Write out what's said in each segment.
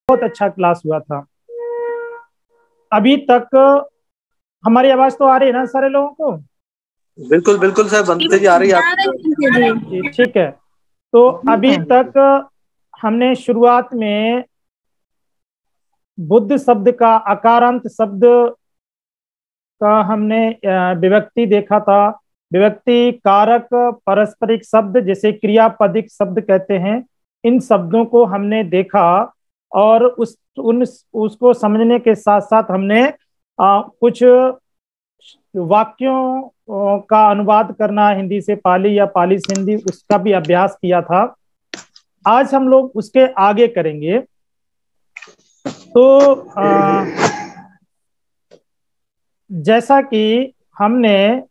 बहुत अच्छा क्लास हुआ था। अभी तक हमारी आवाज तो आ रही है ना सारे लोगों को? बिल्कुल बिल्कुल सर, बनते जी आ रही है आपकी। जी ठीक है। तो अभी तक हमने शुरुआत में बुद्ध शब्द का अकारांत शब्द का हमने विभक्ति देखा था। विभक्ति, कारक, पारस्परिक शब्द जैसे क्रियापदिक शब्द कहते हैं, इन शब्दों को हमने देखा। और उसको समझने के साथ साथ हमने कुछ वाक्यों का अनुवाद करना हिंदी से पाली या पाली से हिंदी, उसका भी अभ्यास किया था। आज हम लोग उसके आगे करेंगे। तो जैसा कि हमने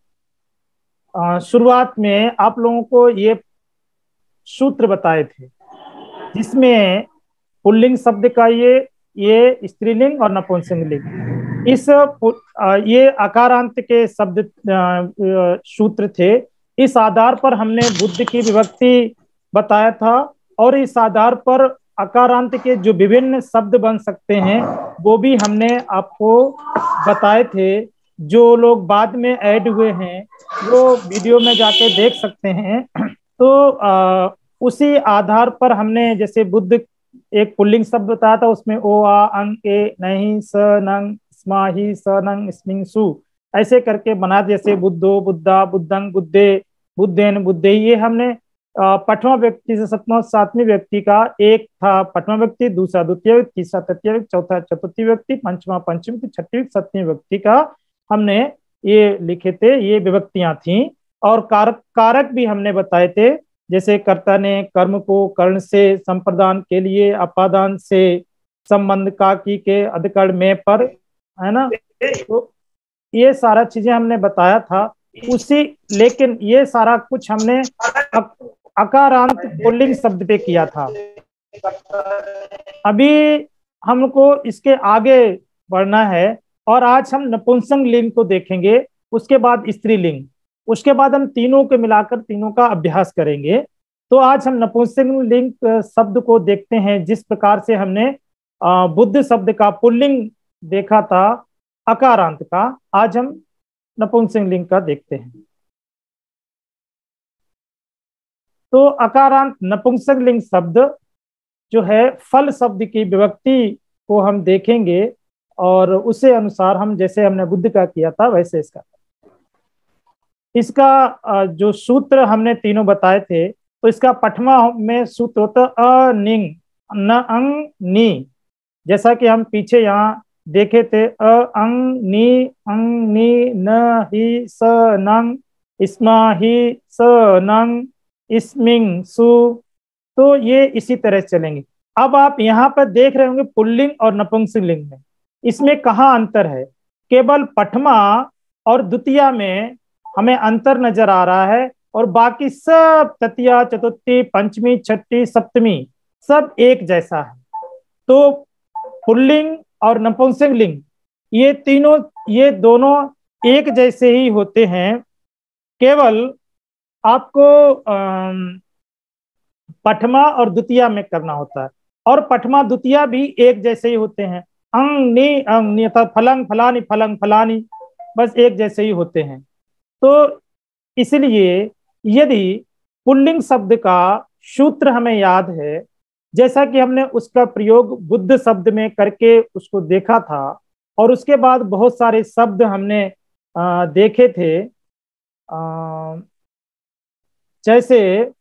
शुरुआत में आप लोगों को ये सूत्र बताए थे, जिसमें पुल्लिंग शब्द का ये स्त्रीलिंग और नपुंसकलिंग, ये आकारांत के शब्द सूत्र थे। इस आधार पर हमने बुद्ध की विभक्ति बताया था, और इस आधार पर आकारांत के जो विभिन्न शब्द बन सकते हैं वो भी हमने आपको बताए थे। जो लोग बाद में ऐड हुए हैं वो वीडियो में जाके देख सकते हैं। तो उसी आधार पर हमने, जैसे बुद्ध एक पुल्लिंग शब्द बताया था, उसमें ओ आ अंग ए नहीं स नंग स्मा ही स नंग स्मिंग सु ऐसे करके बना, जैसे बुद्धो बुद्धा बुद्धंग बुद्धे बुद्धेन बुद्धे। ये हमने पठवा व्यक्ति से सप्तमा सातवीं व्यक्ति का, एक था पठवा व्यक्ति, दूसरा द्वितीय व्यक्ति, तीसरा तृतीय व्यक्ति, चौथा चतुर्थी व्यक्ति, पंचवा पंचमी व्यक्ति, छठी सप्तमी व्यक्ति का हमने ये लिखे थे। ये विभक्तियां थी। और कारक कारक भी हमने बताए थे, जैसे कर्ता ने कर्म को कर्ण से संप्रदान के लिए अपादान से संबंध का की के अधिकरण में पर, है ना। तो ये सारा चीजें हमने बताया था उसी। लेकिन ये सारा कुछ हमने अकारांत पुल्लिंग शब्द पे किया था। अभी हमको इसके आगे बढ़ना है, और आज हम नपुंसक लिंग को देखेंगे, उसके बाद स्त्रीलिंग, उसके बाद हम तीनों के मिलाकर तीनों का अभ्यास करेंगे। तो आज हम नपुंसक लिंग शब्द को देखते हैं। जिस प्रकार से हमने बुद्ध शब्द का पुल्लिंग देखा था अकारांत का, आज हम नपुंसक लिंग का देखते हैं। तो अकारांत नपुंसक लिंग शब्द जो है, फल शब्द की विभक्ति को हम देखेंगे, और उसे अनुसार हम, जैसे हमने बुद्ध का किया था वैसे इसका जो सूत्र हमने तीनों बताए थे। तो इसका पठमा में सूत्र होता अ निंग न अंग नी। जैसा कि हम पीछे यहाँ देखे थे, अंग नी न ही स नंग इस्मा ही स नंग इस्मिंग सु। तो ये इसी तरह चलेंगे। अब आप यहाँ पर देख रहे होंगे पुल्लिंग और नपुंसक लिंग में इसमें कहाँ अंतर है। केवल पठमा और द्वितीया में हमें अंतर नजर आ रहा है, और बाकी सब तृतीया चतुर्थी पंचमी छठी सप्तमी सब एक जैसा है। तो पुल्लिंग और नपुंसक लिंग ये तीनों, ये दोनों एक जैसे ही होते हैं। केवल आपको पठमा और द्वितीया में करना होता है, और पठमा द्वितीया भी एक जैसे ही होते हैं। अंग नी अर्थात फलंग फलानी बस एक जैसे ही होते हैं। तो इसलिए यदि पुल्लिंग शब्द का सूत्र हमें याद है, जैसा कि हमने उसका प्रयोग बुद्ध शब्द में करके उसको देखा था, और उसके बाद बहुत सारे शब्द हमने देखे थे, जैसे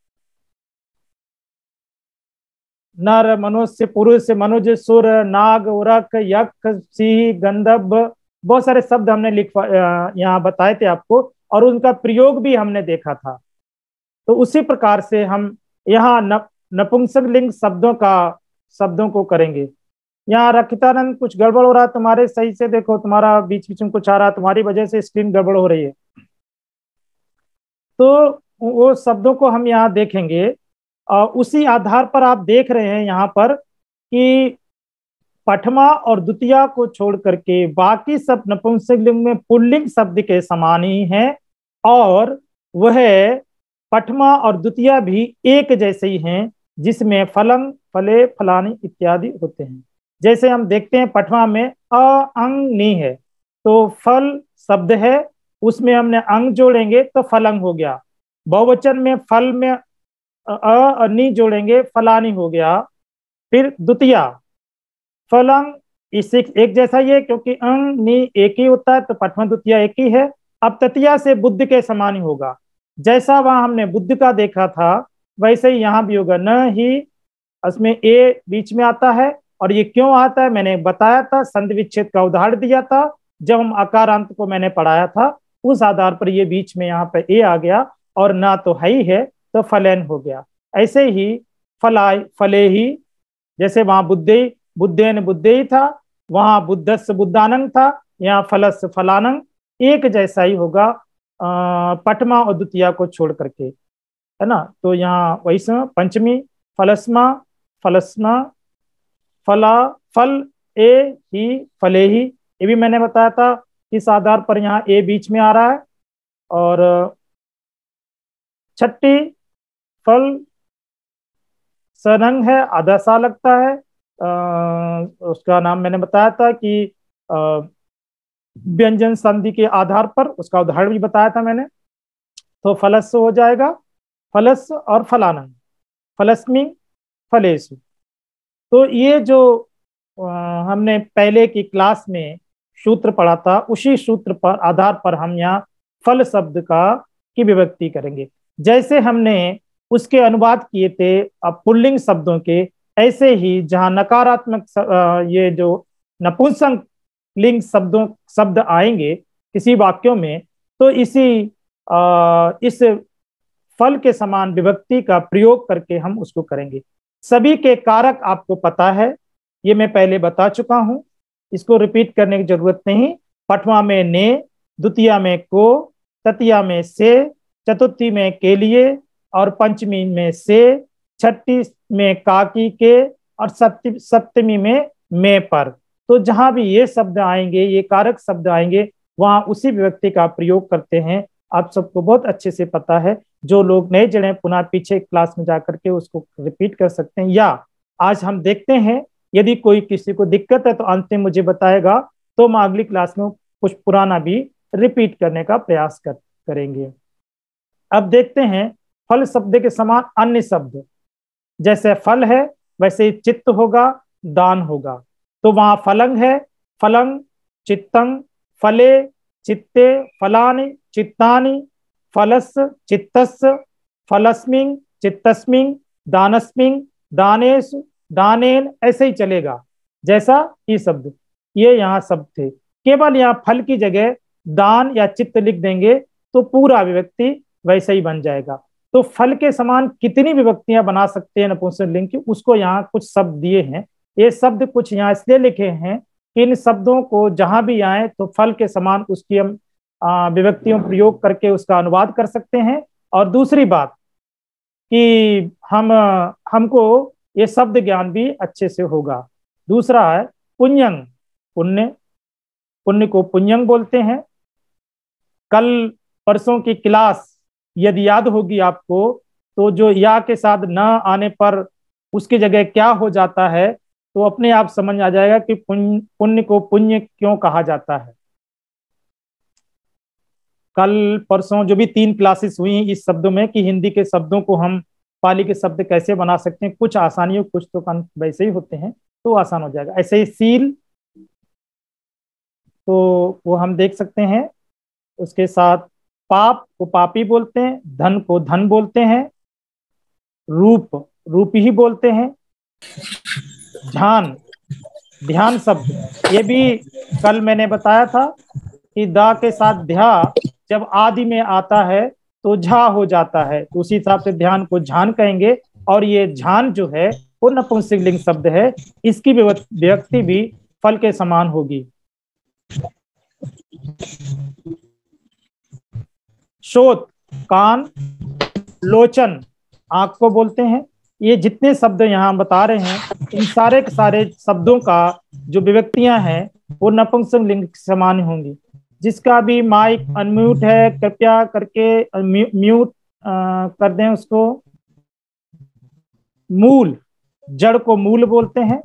नर मनुष्य पुरुष मनुज सुर नाग उरक यक्ष सिंह गंधर्व, बहुत सारे शब्द हमने यहाँ बताए थे आपको, और उनका प्रयोग भी हमने देखा था। तो उसी प्रकार से हम यहाँ नपुंसक लिंग शब्दों को करेंगे। यहाँ रखितानंद कुछ गड़बड़ हो रहा है तुम्हारे, सही से देखो, तुम्हारा बीच बीच में कुछ आ रहा है, तुम्हारी वजह से स्क्रीन गड़बड़ हो रही है। तो वो शब्दों को हम यहाँ देखेंगे। उसी आधार पर आप देख रहे हैं यहाँ पर कि पठमा और द्वितीया को छोड़ करके बाकी सब नपुंसक लिंग में पुल्लिंग शब्द के समान ही हैं, और वह पठमा और द्वितीया भी एक जैसे ही हैं, जिसमें फलंग फले फलानी इत्यादि होते हैं। जैसे हम देखते हैं पठवा में अ अंग नी है, तो फल शब्द है, उसमें हमने अंग जोड़ेंगे तो फलंग हो गया। बहुवचन में फल में और नी जोड़ेंगे फलानी हो गया। फिर द्वितीया फलंग, इसी एक जैसा ही है क्योंकि अंग नी एक ही होता है तो पठवा द्वितीया एक ही है। अब तृतीया से बुद्ध के समान ही होगा, जैसा वहां हमने बुद्ध का देखा था वैसे ही यहाँ भी होगा। न ही, उसमें ए बीच में आता है, और ये क्यों आता है मैंने बताया था, संधि विच्छेद का उदाहरण दिया था जब हम आकारांत को मैंने पढ़ाया था, उस आधार पर ये बीच में यहाँ पे ए आ गया, और ना तो है ही है तो फलेन हो गया। ऐसे ही फलाय फले ही, जैसे वहां बुद्धे बुद्धेन बुद्धे ही था, वहां बुद्धस्स बुद्धानंग था, यहाँ फलस फलानंग, एक जैसा ही होगा पठमा और द्वितीया को छोड़ करके, है ना। तो यहाँ वैसे पंचमी फलस्मा फलस्मा फला फल ए ही फले ही, ये भी मैंने बताया था इस आधार पर यहाँ ए बीच में आ रहा है। और छठी फल सरंग है, आधा सा लगता है, उसका नाम मैंने बताया था कि व्यंजन संधि के आधार पर, उसका उदाहरण भी बताया था मैंने। तो फलस हो जाएगा, फलस और फलानंग, फलस्मी फलेसु। तो ये जो हमने पहले की क्लास में सूत्र पढ़ा था, उसी सूत्र पर आधार पर हम यहाँ फल शब्द का की विभक्ति करेंगे। जैसे हमने उसके अनुवाद किए थे अब पुल्लिंग शब्दों के, ऐसे ही जहाँ नकारात्मक ये जो नपुंसक लिंग शब्द आएंगे किसी वाक्यों में, तो इस फल के समान विभक्ति का प्रयोग करके हम उसको करेंगे। सभी के कारक आपको पता है, ये मैं पहले बता चुका हूं, इसको रिपीट करने की जरूरत नहीं। पठवा में ने, द्वितीया में को, तृतीया में से, चतुर्थी में के लिए, और पंचमी में से, छठी में काकी के, और सप्तमी में पर। तो जहां भी ये शब्द आएंगे, ये कारक शब्द आएंगे, वहां उसी विभक्ति का प्रयोग करते हैं। आप सबको बहुत अच्छे से पता है। जो लोग नए जुड़े पुनः पीछे क्लास में जाकर के उसको रिपीट कर सकते हैं, या आज हम देखते हैं यदि कोई किसी को दिक्कत है तो अंत में मुझे बताएगा, तो हम अगली क्लास में कुछ पुराना भी रिपीट करने का प्रयास करेंगे। अब देखते हैं फल शब्द के समान अन्य शब्द, जैसे फल है वैसे चित्त होगा, दान होगा। तो वहां फलंग है, फलंग, चित्तंग, फले, चित्ते, फलानि, चित्तानि, फलस, चित्तस, फलस्मिंग, चित्तस्मिंग, दानस्मिंग, दानेश, दानेन, ऐसे ही चलेगा जैसा ये शब्द, ये यहाँ शब्द थे। केवल यहाँ फल की जगह दान या चित्त लिख देंगे तो पूरा विभक्ति वैसे ही बन जाएगा। तो फल के समान कितनी विभक्तियां बना सकते हैं नपुंसक लिंग की, उसको यहाँ कुछ शब्द दिए हैं। ये शब्द कुछ यहाँ इसलिए लिखे हैं कि इन शब्दों को जहां भी आए तो फल के समान उसकी हम विभक्तियों प्रयोग करके उसका अनुवाद कर सकते हैं। और दूसरी बात कि हमको ये शब्द ज्ञान भी अच्छे से होगा। दूसरा है पुण्यंग, पुण्य, पुण्य को पुण्यंग बोलते हैं। कल परसों की क्लास यदि याद होगी आपको, तो जो या के साथ न आने पर उसकी जगह क्या हो जाता है, तो अपने आप समझ आ जाएगा कि पुण्य को पुण्य क्यों कहा जाता है। कल परसों जो भी 3 क्लासेस हुई इस शब्दों में कि हिंदी के शब्दों को हम पाली के शब्द कैसे बना सकते हैं, कुछ आसानियों कुछ तो वैसे ही होते हैं, तो आसान हो जाएगा। ऐसे ही सील, तो वो हम देख सकते हैं। उसके साथ पाप को पापी बोलते हैं, धन को धन बोलते हैं, रूप रूपी ही बोलते हैं, ध्यान ध्यान शब्द, ये भी कल मैंने बताया था कि दा के साथ ध्या जब आदि में आता है तो झा हो जाता है, तो उसी हिसाब से ध्यान को झान कहेंगे। और ये झान जो है वो नपुंसक लिंग शब्द है, इसकी विभक्ति भी फल के समान होगी। शोथ कान, लोचन आंख को बोलते हैं। ये जितने शब्द यहाँ बता रहे हैं, इन सारे के सारे शब्दों का जो विभक्तियां हैं वो नपुंसक लिंग के समान होंगी। जिसका भी माइक अनम्यूट है कृपया करके म्यूट कर दें उसको। मूल, जड़ को मूल बोलते हैं।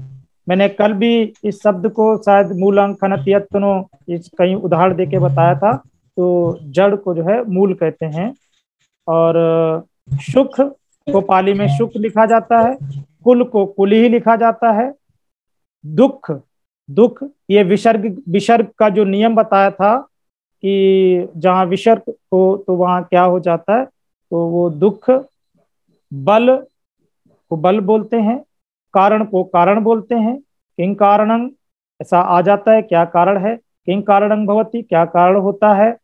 मैंने कल भी इस शब्द को शायद मूलंग खनत्यत्नो इस कहीं उदाहरण देके बताया था। तो जड़ को जो है मूल कहते हैं। और सुख को पाली में सुख लिखा जाता है, कुल को कुल ही लिखा जाता है। दुख, दुख ये विसर्ग, विसर्ग का जो नियम बताया था कि जहाँ विसर्ग हो तो वहाँ क्या हो जाता है, तो वो दुख। बल को बल बोलते हैं, कारण को कारण बोलते हैं। किंग कारणं, ऐसा आ जाता है क्या कारण है, किंग कारणं भवति, क्या कारण होता है।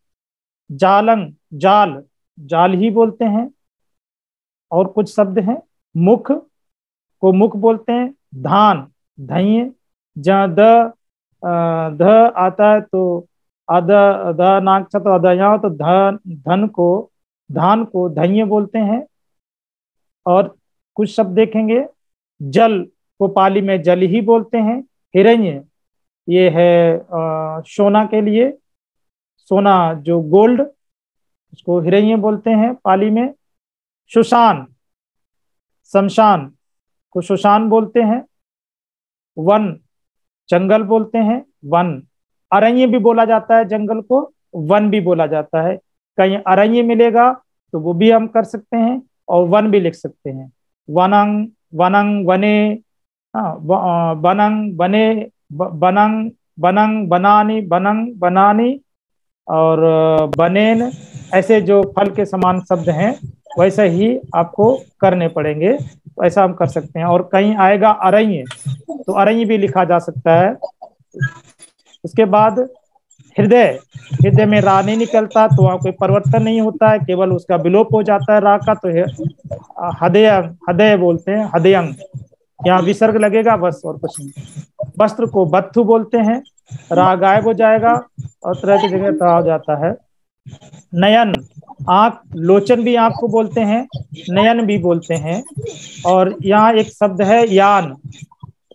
जालंग, जाल, जाल ही बोलते हैं। और कुछ शब्द हैं, मुख को मुख बोलते हैं। धान, धैय, जहाँ ध आता है तो अद, द नाक तो अदया, तो धन, धन को धान को धैय बोलते हैं। और कुछ शब्द देखेंगे, जल को पाली में जल ही बोलते हैं। हिरण्य ये है सोना के लिए, सोना जो गोल्ड, उसको हिरण्य बोलते हैं पाली में। सुशान, शमशान को सुशान बोलते हैं। वन, जंगल बोलते हैं, वन। अरण्य भी बोला जाता है, जंगल को वन भी बोला जाता है। कहीं अरण्य मिलेगा तो वो भी हम कर सकते हैं, और वन भी लिख सकते हैं। वनंग, वनंग वने, हाँ, बनंग बने, बनंग, बनंग बनानी, बनंग बनानी। और बनेन, ऐसे जो फल के समान शब्द हैं वैसे ही आपको करने पड़ेंगे, तो ऐसा हम कर सकते हैं। और कहीं आएगा अरण्य तो अरण्य भी लिखा जा सकता है। उसके बाद हृदय, हृदय में रा नहीं निकलता तो वहां कोई परिवर्तन नहीं होता है, केवल उसका विलोप हो जाता है रा का, तो हृदय, हृदय बोलते हैं, हृदयंग। यहाँ विसर्ग लगेगा बस, और कुछ नहीं। वस्त्र को बत्थु बोलते हैं, रा गायब हो जाएगा और तरह की जगह ता हो जाता है। नयन, आंख, लोचन भी आंख को बोलते हैं, नयन भी बोलते हैं। और यहाँ एक शब्द है यान,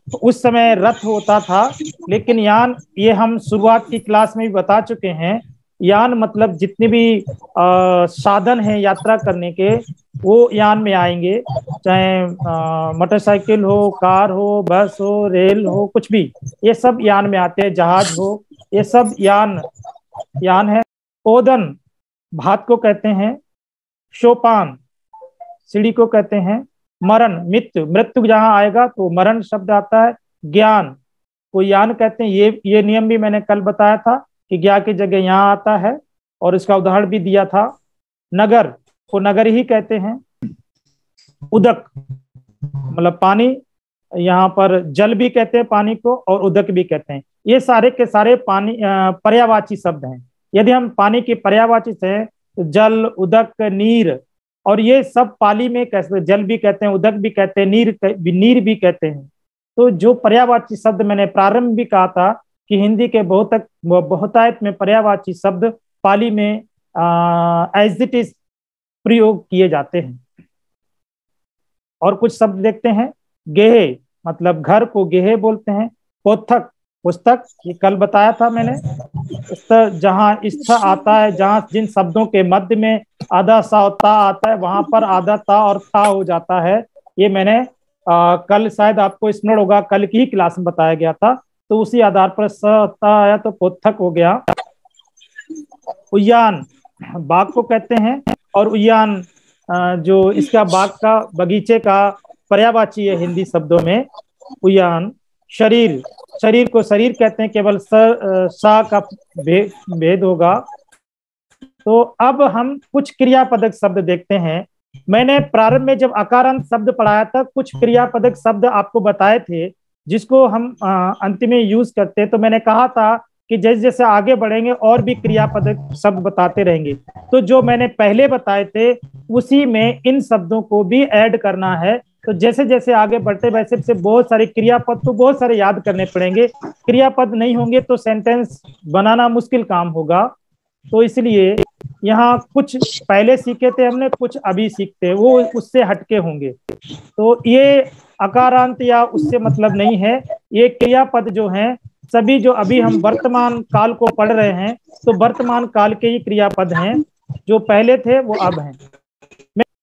तो उस समय रथ होता था, लेकिन यान ये हम शुरुआत की क्लास में भी बता चुके हैं। यान मतलब जितने भी साधन हैं यात्रा करने के, वो यान में आएंगे। चाहे मोटरसाइकिल हो, कार हो, बस हो, रेल हो, कुछ भी, ये सब यान में आते हैं। जहाज हो, ये सब यान, यान है। ओदन, भात को कहते हैं। सोपान, सीढ़ी को कहते हैं। मरण, मृत्यु, मृत्यु जहां आएगा तो मरण शब्द आता है। ज्ञान को यान कहते हैं, ये नियम भी मैंने कल बताया था कि ज्ञा की जगह यहाँ आता है, और इसका उदाहरण भी दिया था। नगर को नगर ही कहते हैं। उदक मतलब पानी, यहाँ पर जल भी कहते हैं पानी को, और उदक भी कहते हैं। ये सारे के सारे पानी पर्यायवाची शब्द हैं। यदि हम पानी के पर्यायवाची से तो जल, उदक, नीर, और ये सब पाली में कैसे, जल भी कहते हैं, उदक भी कहते हैं, नीर भी कहते हैं। तो जो पर्यायवाची शब्द मैंने प्रारंभ भी कहा था कि हिंदी के बहुतायत में पर्यायवाची शब्द पाली में एज इट इज प्रयोग किए जाते हैं। और कुछ शब्द देखते हैं, गेहे मतलब घर को गेहे बोलते हैं। पोथक, पुस्तक, ये कल बताया था मैंने। जहाँ स्थ आता है, जहाँ जिन शब्दों के मध्य में आधा सा और ता आता है, वहां पर आधा ता और था हो जाता है। ये मैंने कल शायद आपको स्मरण होगा, कल की ही क्लास में बताया गया था। तो उसी आधार पर स ता आया तो पोथक हो गया। उद्यान, बाग को कहते हैं। और उद्यान जो इसका बाग का, बगीचे का पर्यायवाची है हिंदी शब्दों में, उद्यान। शरीर, शरीर को शरीर कहते हैं, केवल सा का भेद होगा। तो अब हम कुछ क्रियापदक शब्द देखते हैं। मैंने प्रारंभ में जब अकारांत शब्द पढ़ाया था, कुछ क्रियापदक शब्द आपको बताए थे जिसको हम अंत में यूज करते हैं। तो मैंने कहा था कि जैसे जैसे आगे बढ़ेंगे और भी क्रियापदक शब्द बताते रहेंगे। तो जो मैंने पहले बताए थे उसी में इन शब्दों को भी ऐड करना है। तो जैसे जैसे आगे बढ़ते वैसे वैसे बहुत सारे क्रियापद तो बहुत सारे याद करने पड़ेंगे। क्रियापद नहीं होंगे तो सेंटेंस बनाना मुश्किल काम होगा। तो इसलिए यहाँ कुछ पहले सीखे थे हमने, कुछ अभी सीखते हैं, वो उससे हटके होंगे। तो ये अकारांत या उससे मतलब नहीं है। ये क्रियापद जो हैं सभी, जो अभी हम वर्तमान काल को पढ़ रहे हैं, तो वर्तमान काल के ही क्रियापद हैं। जो पहले थे वो अब हैं।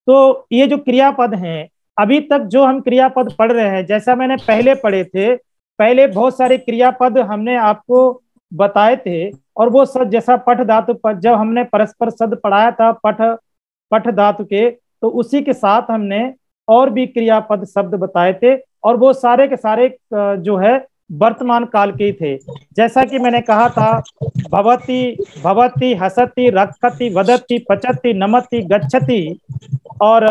तो ये जो क्रियापद हैं, अभी तक जो हम क्रियापद पढ़ रहे हैं, जैसा मैंने पहले पढ़े थे, पहले बहुत सारे क्रियापद हमने आपको बताए थे, और वो सब जैसा पठ धातु पर जब हमने परस्पर शब्द पढ़ाया था पठ पठ धातु के, तो उसी के साथ हमने और भी क्रियापद शब्द बताए थे, और वो सारे के सारे जो है वर्तमान काल के ही थे। जैसा कि मैंने कहा था, भवति, भवति, हसति, रक्षति, वदति, पचति, नमति, गच्छति, और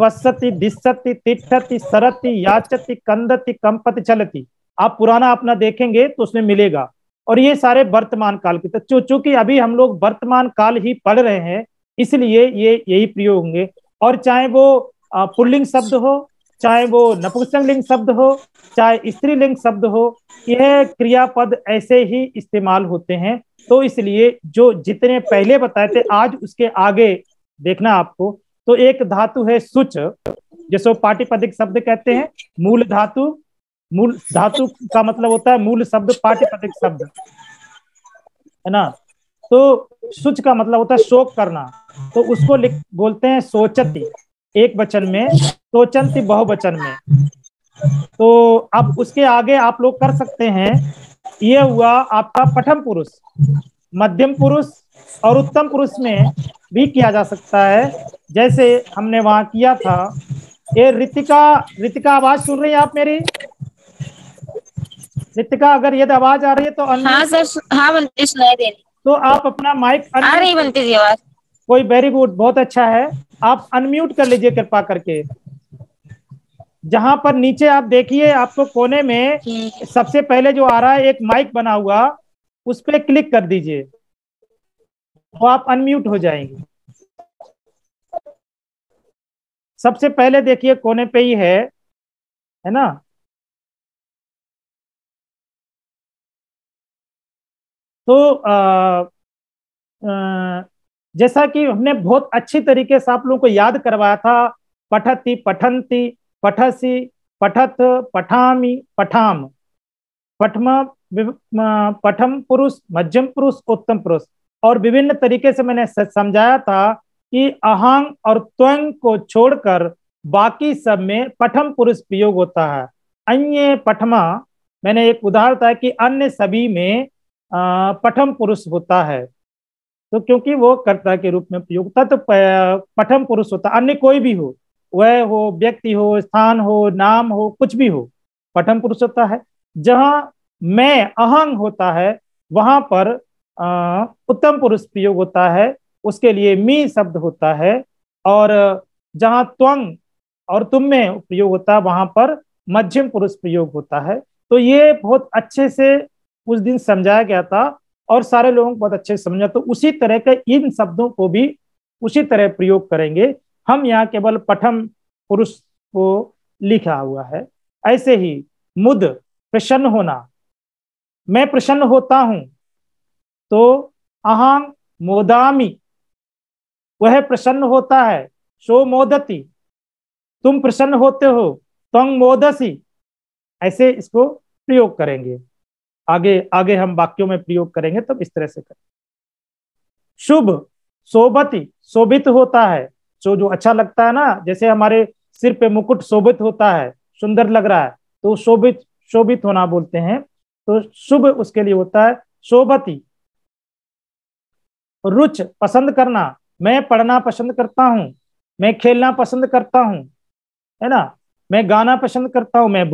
वसति, दिशति, तिष्ठति, सरति, याचति, कंदति, कंपति, चलति। आप पुराना अपना देखेंगे तो उसमें मिलेगा, और ये सारे वर्तमान काल के। तो चूंकि अभी हम लोग वर्तमान काल ही पढ़ रहे हैं, इसलिए ये यही प्रयोग होंगे। और चाहे वो पुल्लिंग शब्द हो, चाहे वो नपुंसकलिंग शब्द हो, चाहे स्त्रीलिंग शब्द हो, यह क्रियापद ऐसे ही इस्तेमाल होते हैं। तो इसलिए जो जितने पहले बताए थे, आज उसके आगे देखना आपको। तो एक धातु है सुच, जिसको पाटिपदिक शब्द कहते हैं। मूल धातु, मूल धातु का मतलब होता है मूल शब्द, पाटिपदिक शब्द, है ना। तो सुच का मतलब होता है शोक करना, तो उसको बोलते हैं सोचती एक वचन में, सोचंती बहुवचन में। तो अब उसके आगे आप लोग कर सकते हैं। ये हुआ आपका प्रथम पुरुष, मध्यम पुरुष और उत्तम पुरुष में भी किया जा सकता है, जैसे हमने वहां किया था। ये रितिका, रितिका आवाज सुन रही है आप मेरी? रितिका, अगर यदि आवाज आ रही है तो हाँ सर, हाँ बनती, सुनाई दे रही। तो आप अपना माइक आ रही बनती जी आवाज। कोई, वेरी गुड, बहुत अच्छा है। आप अनम्यूट कर लीजिए कृपा करके। जहां पर नीचे आप देखिए, आपको कोने में सबसे पहले जो आ रहा है एक माइक बना हुआ, उस पर क्लिक कर दीजिए, तो आप अनम्यूट हो जाएंगे। सबसे पहले देखिए कोने पे ही है ना। तो जैसा कि हमने बहुत अच्छी तरीके से आप लोगों को याद करवाया था, पठति, पठंती, पठसी, पठत, पठामी, पठाम, पठमा, पठम पुरुष, मध्यम पुरुष, उत्तम पुरुष। और विभिन्न तरीके से मैंने समझाया था कि अहंग और त्वंग को छोड़कर बाकी सब में प्रथम पुरुष प्रयोग होता है। अन्य पठमा, मैंने एक उदाहरण था कि अन्य सभी में प्रथम पुरुष होता है, तो क्योंकि वो कर्ता के रूप में प्रयोग होता, तो प्रथम पुरुष होता। अन्य कोई भी हो, वह हो व्यक्ति हो, स्थान हो, नाम हो, कुछ भी हो, प्रथम पुरुष होता है। जहां मैं अहंग होता है, वहां पर उत्तम पुरुष प्रयोग होता है, उसके लिए मी शब्द होता है। और जहां त्वंग और तुम में प्रयोग होता है, वहां पर मध्यम पुरुष प्रयोग होता है। तो ये बहुत अच्छे से उस दिन समझाया गया था, और सारे लोगों को बहुत अच्छे से समझा। तो उसी तरह के इन शब्दों को भी उसी तरह प्रयोग करेंगे हम। यहाँ केवल प्रथम पुरुष को लिखा हुआ है। ऐसे ही मुद, प्रसन्न होना, मैं प्रसन्न होता हूं, तो अहं मोदामी, वह प्रसन्न होता है, सो मोदती, तुम प्रसन्न होते हो, त्वं मोदसी। ऐसे इसको प्रयोग करेंगे। आगे आगे हम वाक्यों में प्रयोग करेंगे, तब इस तरह से करें। शुभ, शोभती, शोभित होता है, जो अच्छा लगता है ना, जैसे हमारे सिर पे मुकुट शोभित होता है, सुंदर लग रहा है, तो शोभित, शोभित होना बोलते हैं। तो शुभ उसके लिए होता है शोभती। रुच, पसंद करना, मैं पढ़ना पसंद करता हूं, मैं खेलना पसंद करता हूं, है ना, मैं गाना पसंद करता हूं, मैं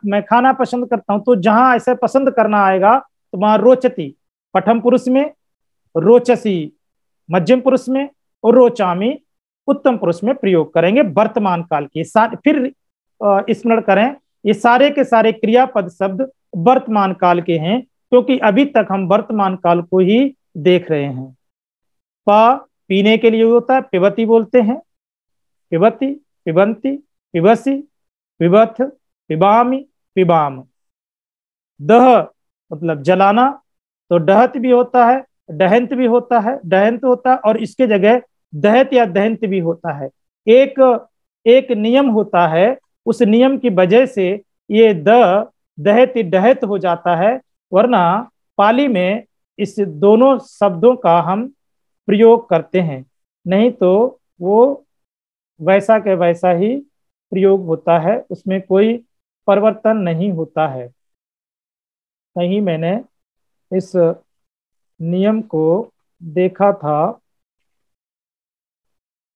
मैं खाना पसंद करता हूं। तो जहां ऐसे पसंद करना आएगा, तो वहां रोचती प्रथम पुरुष में, रोचसी मध्यम पुरुष में, और रोचामी उत्तम पुरुष में प्रयोग करेंगे वर्तमान काल के। फिर स्मरण करें, ये सारे के सारे क्रियापद शब्द वर्तमान काल के हैं, क्योंकि अभी तक हम वर्तमान काल को ही देख रहे हैं। पा, पीने के लिए होता है, पिबती बोलते हैं, पिबती, पिबंती, पिबसी, पिबथ, पिबामी, पिबाम। दह मतलब जलाना, तो डहत भी होता है, दहंत भी होता है, दहंत होता है, और इसके जगह दहत या दहंत भी होता है। एक एक नियम होता है, उस नियम की वजह से ये दहत डहत हो जाता है, वरना पाली में इस दोनों शब्दों का हम प्रयोग करते हैं, नहीं तो वो वैसा के वैसा ही प्रयोग होता है, उसमें कोई परिवर्तन नहीं होता है। कहीं मैंने इस नियम को देखा था,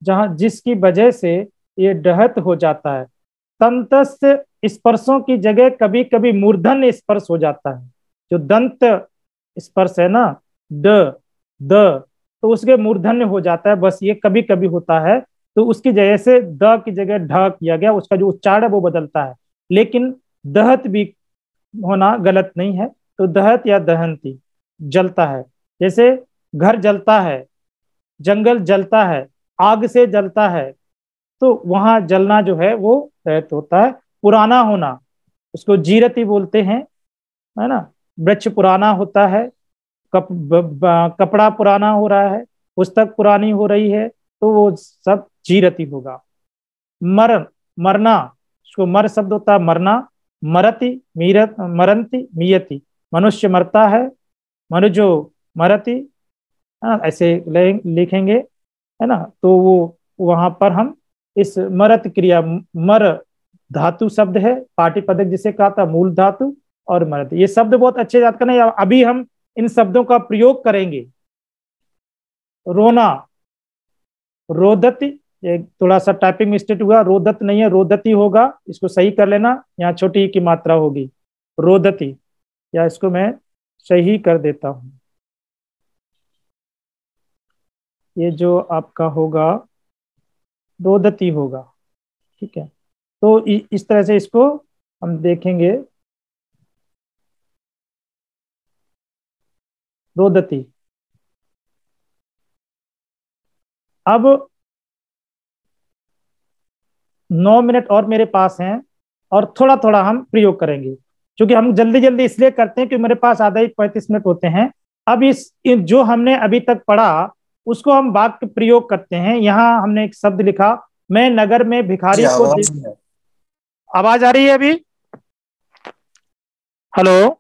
जहां जिसकी वजह से ये डहत हो जाता है। तंतस्थ स्पर्शों की जगह कभी कभी मूर्धन्य स्पर्श हो जाता है। जो दंत स्पर्श है ना, द द, तो उसके मूर्धन्य हो जाता है, बस ये कभी कभी होता है। तो उसकी जगह से द की जगह ढ किया गया, उसका जो उच्चारण है वो बदलता है। लेकिन दहत भी होना गलत नहीं है। तो दहत या दहंती, जलता है। जैसे घर जलता है, जंगल जलता है, आग से जलता है, तो वहां जलना जो है वो दहत होता है। पुराना होना, उसको जीरति बोलते हैं, है ना। वृक्ष पुराना होता है, कपड़ा पुराना हो रहा है, पुस्तक पुरानी हो रही है, तो वो सब जीरति होगा। मरण, मरना, उसको मर शब्द होता है, मरना। मरति, मीरत, मरंती, मियति, मनुष्य मरता है, मनुजो मरति, ऐसे लिखेंगे, है ना। तो वो वहां पर हम इस मरत क्रिया, मर धातु शब्द है, पाटीपदक जिसे कहा था, मूल धातु और मरत, ये शब्द बहुत अच्छे याद करना। अभी हम इन शब्दों का प्रयोग करेंगे। रोना, रोदती, ये थोड़ा सा टाइपिंग मिस्टेक हुआ, रोदत नहीं है, रोदती होगा, इसको सही कर लेना, यहाँ छोटी की मात्रा होगी, रोदती, या इसको मैं सही कर देता हूं। ये जो आपका होगा रोदती होगा, ठीक है। तो इस तरह से इसको हम देखेंगे, रोदती। अब 9 मिनट और मेरे पास हैं, और थोड़ा थोड़ा हम प्रयोग करेंगे, क्योंकि हम जल्दी जल्दी इसलिए करते हैं कि मेरे पास आधा ही 35 मिनट होते हैं। अब जो हमने अभी तक पढ़ा उसको हम वाक्य प्रयोग करते हैं। यहाँ हमने एक शब्द लिखा, मैं नगर में भिखारी को आवाज आ रही है अभी? हेलो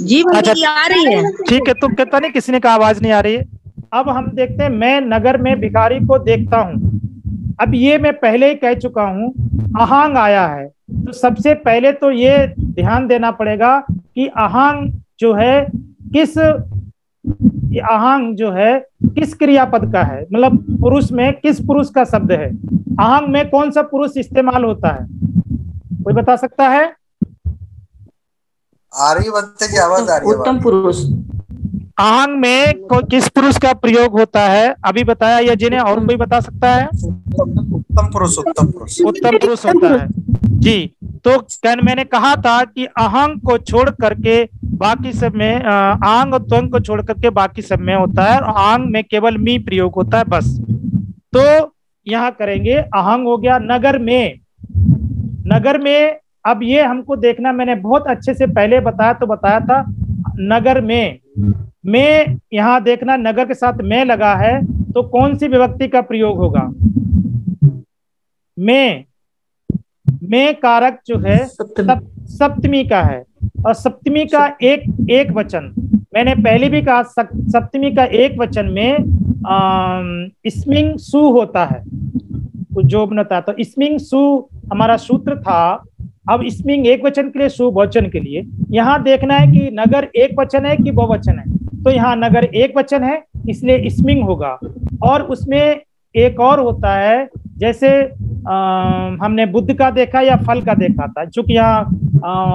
जी अच्छा, आ रही है। ठीक है। तुम कहता नहीं किसी ने कहा आवाज नहीं आ रही है। अब हम देखते हैं, मैं नगर में भिखारी को देखता हूं। अब ये मैं पहले ही कह चुका हूं, अहांग आया है। तो सबसे पहले तो ये ध्यान देना पड़ेगा कि अहांग जो है अहांग जो है किस क्रियापद का है, मतलब पुरुष में किस पुरुष का शब्द है। अहांग में कौन सा पुरुष इस्तेमाल होता है, कोई बता सकता है? आ रही बनते की आवाज आ रही है। उत्तम पुरुष। अहांग में किस पुरुष का प्रयोग होता है, अभी बताया या जिन्हें और कोई बता सकता है? उत्तम पुरुष, उत्तम पुरुष, उत्तम पुरुष होता है जी। तो मैंने कहा था कि अहंग को छोड़ करके बाकी सब में, आंग और त्वंग को छोड़ करके बाकी सब में होता है, और आंग में केवल मी प्रयोग होता है, बस। तो यहाँ करेंगे, अहंग हो गया। नगर में, नगर में, अब ये हमको देखना, मैंने बहुत अच्छे से पहले बताया था नगर में यहाँ देखना, नगर के साथ में लगा है, तो कौन सी विभक्ति का प्रयोग होगा? में कारक जो है सप्तमी का है, और सप्तमी का एक वचन, मैंने पहले भी कहा, सप्तमी का एक वचन में स्मिंग सु होता है, तो जो बनता, तो स्मिंग सु हमारा सूत्र था। अब स्मिंग एक वचन के लिए, सु बहुवचन के लिए। यहाँ देखना है कि नगर एक वचन है कि बहुवचन है, तो यहाँ नगर एक वचन है, इसलिए स्मिंग होगा। और उसमें एक और होता है, जैसे हमने बुद्ध का देखा या फल का देखा था, चूंकि यहाँ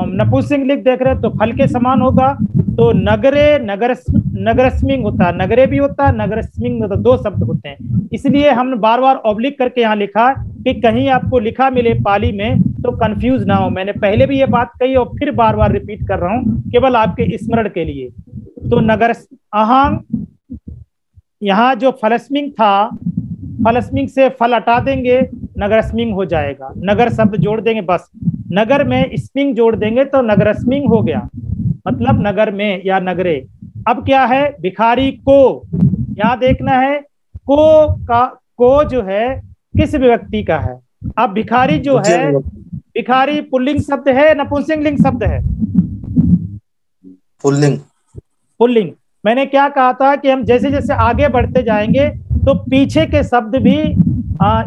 नपुंसकलिंग देख रहे हैं तो फल के समान होगा। तो नगरे, नगरस्मिंग होता है, नगरे भी होता है, नगरस्मिंग होता है, दो शब्द होते हैं। इसलिए हमने बार बार ऑब्लिक करके यहाँ लिखा कि कहीं आपको लिखा मिले पाली में तो कंफ्यूज ना हो। मैंने पहले भी ये बात कही और फिर बार बार रिपीट कर रहा हूँ, केवल आपके स्मरण के लिए। तो नगर अहांग, यहाँ जो फलस्मिंग था, फलस्मिंग से फल हटा देंगे, नगरस्मिंग हो जाएगा। नगर शब्द जोड़ देंगे, बस नगर में स्मिंग जोड़ देंगे तो नगरस्मिंग हो गया, मतलब नगर में या नगरे। अब क्या है, भिखारी को, यहाँ देखना है को जो है किस विभक्ति का है। अब भिखारी जो है, भिखारी पुल्लिंग शब्द है नपुंसकलिंग शब्द है? पुल्लिंग। पुल्लिंग। मैंने क्या कहा था कि हम जैसे जैसे आगे बढ़ते जाएंगे तो पीछे के शब्द भी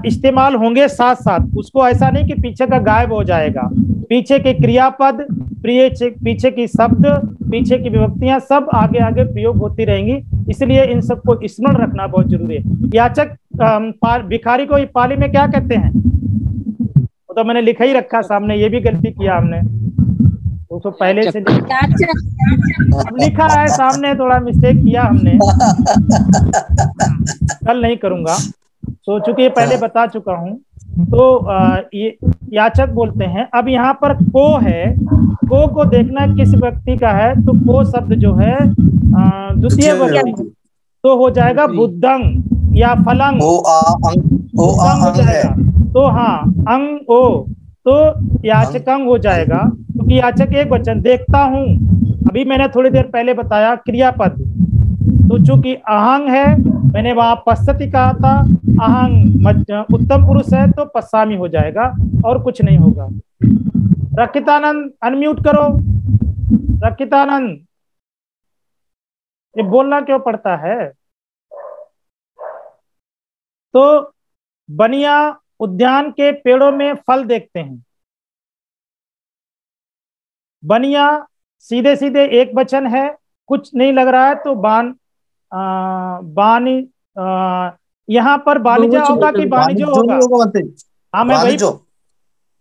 इस्तेमाल होंगे साथ साथ। उसको ऐसा नहीं कि पीछे का गायब हो जाएगा। पीछे के क्रियापद, पीछे की शब्द, पीछे की विभक्तियां सब आगे आगे प्रयोग होती रहेंगी। इसलिए इन सबको स्मरण रखना बहुत जरूरी है। याचक भिखारी को पाली में क्या कहते हैं? वो तो मैंने लिखा ही रखा सामने, ये भी गलती किया हमने, वो तो पहले से अब लिखा है सामने, थोड़ा मिस्टेक किया हमने, कल नहीं करूंगा। तो चूंकि ये पहले बता चुका हूं, तो ये याचक बोलते हैं। अब यहाँ पर को है, को देखना किस व्यक्ति का है, तो को शब्द जो है द्वितीय व्यक्ति, तो हो जाएगा बुद्धंग या फलंग, बुद्धंग हो जाएगा। तो हाँ, अंग ओ, तो याचकंग हो जाएगा, क्योंकि याचक एक वचन। देखता हूं, अभी मैंने थोड़ी देर पहले बताया क्रियापद, तो चूंकि अहंग है, मैंने वहां पश्यति कहा था, अहंग उत्तम पुरुष है, तो पश्चामी हो जाएगा और कुछ नहीं होगा। रक्षितानंद अनम्यूट करो। रक्षितानंद, ये बोलना क्यों पड़ता है? तो बनिया उद्यान के पेड़ों में फल देखते हैं। बनिया सीधे सीधे एक वचन है, कुछ नहीं लग रहा है, तो बानी यहाँ पर बानिजा होगा कि बानिजो होगा? हाँ, मैं वही,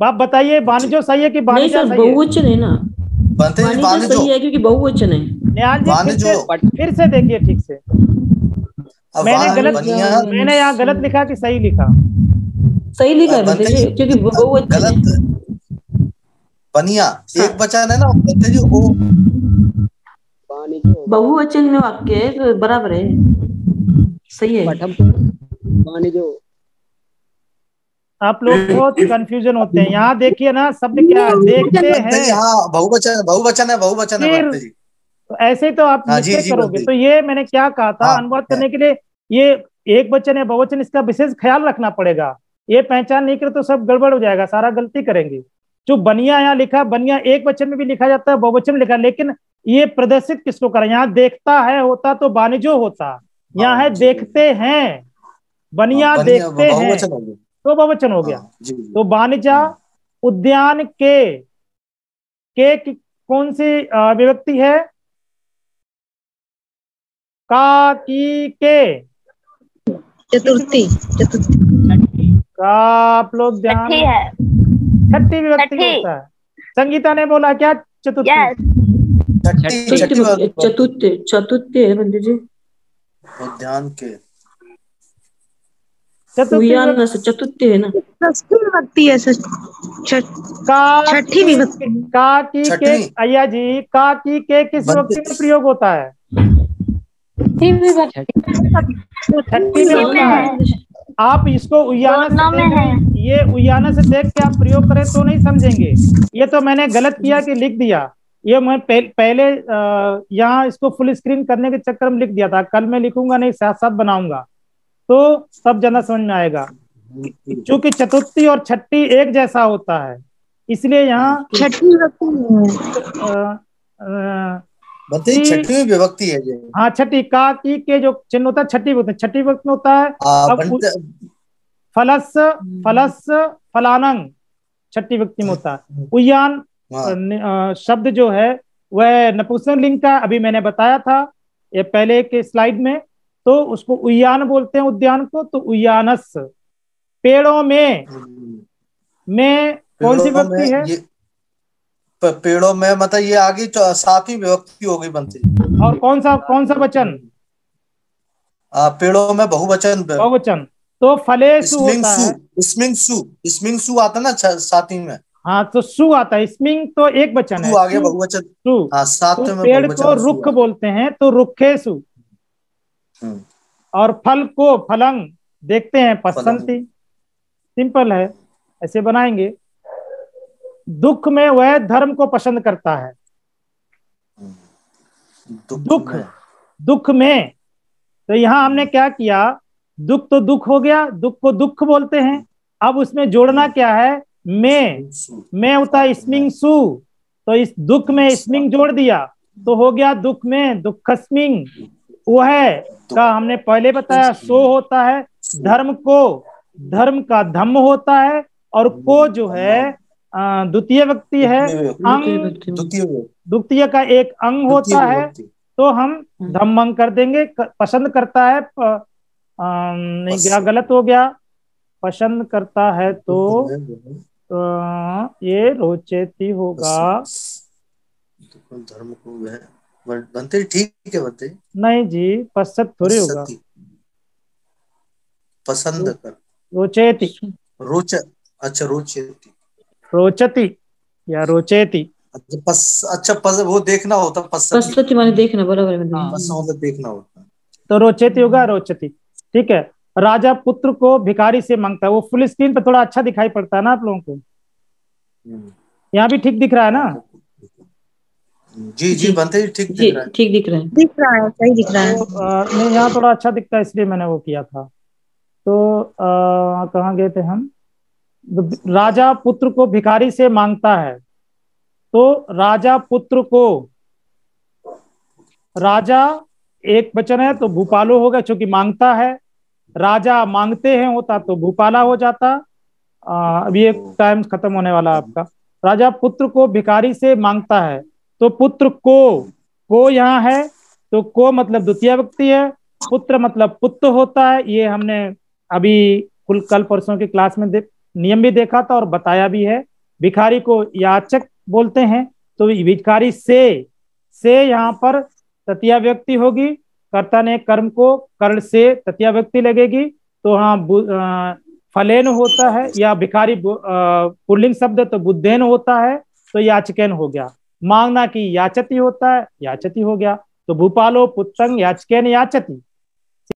आप बताइए, बानिजो सही है कि बानिजा सही है? बहुवचन है ना, बानिजा सही है क्योंकि बहुवचन है। निहाल जी फिर से देखिए ठीक से। मैंने यहाँ गलत लिखा कि सही लिखा? सही लिखा है क्योंकि बहुवचन है। बनिया एक वचन है ना बंते जी, ओ बहुवचन में वाक्य है तो बराबर है, सही है। आप लोग बहुत कंफ्यूजन होते हैं। यहाँ देखिए ना, शब्द क्या है, देखते हैं। हाँ, बहुवचन है, बहुवचन है बंते जी। तो ऐसे ही तो आप मिस्टेक करोगे। तो ये मैंने क्या कहा था, अनुवाद करने के लिए ये एक वचन है बहुवचन, इसका विशेष ख्याल रखना पड़ेगा। ये पहचान नहीं करे तो सब गड़बड़ हो जाएगा, सारा गलती करेंगे। जो बनिया यहाँ लिखा, बनिया एक वचन में भी लिखा जाता है, बहुवचन लिखा, लेकिन ये प्रदर्शित किसको करें? यहाँ देखता है होता तो बानिजो होता, यहाँ है देखते हैं। बनिया देखते हैं तो बहुवचन हो गया। तो बानिजा उद्यान के कौन सी विभक्ति है? का, की, के, चतुर्थी का। आप लोग ध्यान, छठी विभक्ति होता है। संगीता ने बोला क्या? चतुर्थी, चतुर्थ है बंदे जी, उद्यान के चतुर्थ है ना, षष्ठी विभक्ति है, छठी विभक्ति। का, की, के, अय्या जी, का, की, के किस विभक्ति में प्रयोग होता है? छठी में होता है। आप इसको उयाना से देख रहे हैं, ये उयाना से देख के आप प्रयोग करें तो नहीं समझेंगे। ये तो मैंने गलत किया कि लिख दिया, ये मैं पहले यहाँ इसको फुल स्क्रीन करने के चक्कर में लिख दिया था। कल मैं लिखूंगा नहीं, साथ साथ बनाऊंगा तो सब जना समझ में आएगा। क्योंकि चतुर्थी और छठी एक जैसा होता है, इसलिए यहाँ छठी छठी विभक्ति है ये। हाँ, छठी, का, की, के जो चिन्ह होता है छठी विभक्ति, छठी विभक्ति में होता है। अब फलस, फलस, फलानंग छठी विभक्ति में होता है। उयान शब्द जो है वह नपुंसक लिंग का, अभी मैंने बताया था ये पहले के स्लाइड में। तो उसको उयान बोलते हैं उद्यान को। तो उयानस, पेड़ों में कौन सी विभक्ति है? पेड़ों में मतलब ये आगे सातवीं विभक्ति हो गई बनती। और कौन सा वचन? पेड़ों में बहुवचन। तो फलेसु होता है। स्मिंग आता ना सातवीं में। हाँ, तो सु आता है। स्मिंग तो एक वचन है, आगे बहुवचन। सु। सातवें में पेड़ को रुख बोलते हैं, तो रुखेसु। और फल को फलंग देखते हैं, पसंती। सिंपल है, ऐसे बनाएंगे। दुख में वह धर्म को पसंद करता है। दुख में तो यहाँ हमने क्या किया, दुख तो दुख हो गया, दुख को दुख बोलते हैं। अब उसमें जोड़ना क्या है? में होता है स्मिंग सु, तो इस दुख में स्मिंग जोड़ दिया तो हो गया दुख में दुखस्मिंग। वह का हमने पहले बताया, सो होता है धर्म को धर्म का धम्म होता है, और को जो है द्वितीय व्यक्ति है, अंग द्वितीय का एक अंग होता है, तो हम धम्मंग कर देंगे। पसंद करता है नहीं गया, गलत हो गया, पसंद करता है तो ये रोचेती होगा। धर्म को बनते ठीक है, बनते नहीं जी, पश्चात थोड़ी होगा, पसंद कर, रोचेती, अच्छा रोचेती, रोचती या रोचेती। अच्छा वो देखना होता, पश्चति माने देखना, बराबर में मतलब देखना होता, तो रोचेती होगा, रोचती। ठीक है। राजा पुत्र को भिखारी से मांगता है, वो फुल स्क्रीन पे थोड़ा अच्छा दिखाई पड़ता है ना आप लोगों को? यहाँ भी ठीक दिख रहा है ना? जी बनते ठीक दिख रहा है, ठीक दिख रहा है, सही दिख रहा है। तो नहीं, यहाँ थोड़ा अच्छा दिखता है इसलिए मैंने वो किया था। तो कहाँ गए थे हम? राजा पुत्र को भिखारी से मांगता है, तो राजा पुत्र को, राजा एक वचन है तो भूपालो होगा, क्योंकि मांगता है। राजा मांगते हैं होता तो भूपाला हो जाता। अभी एक टाइम खत्म होने वाला आपका। राजा पुत्र को भिखारी से मांगता है, तो पुत्र को यहाँ है, तो को मतलब द्वितीय व्यक्ति है, पुत्र मतलब पुत्र होता है। ये हमने अभी कल परसों की क्लास में नियम भी देखा था और बताया भी है। भिखारी को याचक बोलते हैं, तो भिखारी से यहाँ पर तृतीया व्यक्ति होगी। कर्ता ने कर्म को कर्ण से तृतीया व्यक्ति लगेगी, तो हाँ फलेन होता है, या भिखारी पुल्लिंग शब्द तो बुद्धेन होता है, तो याचकेन हो गया। मांगना की याचती होता है, याचती हो गया। तो भूपालो पुत्रंग याचकेन याचती,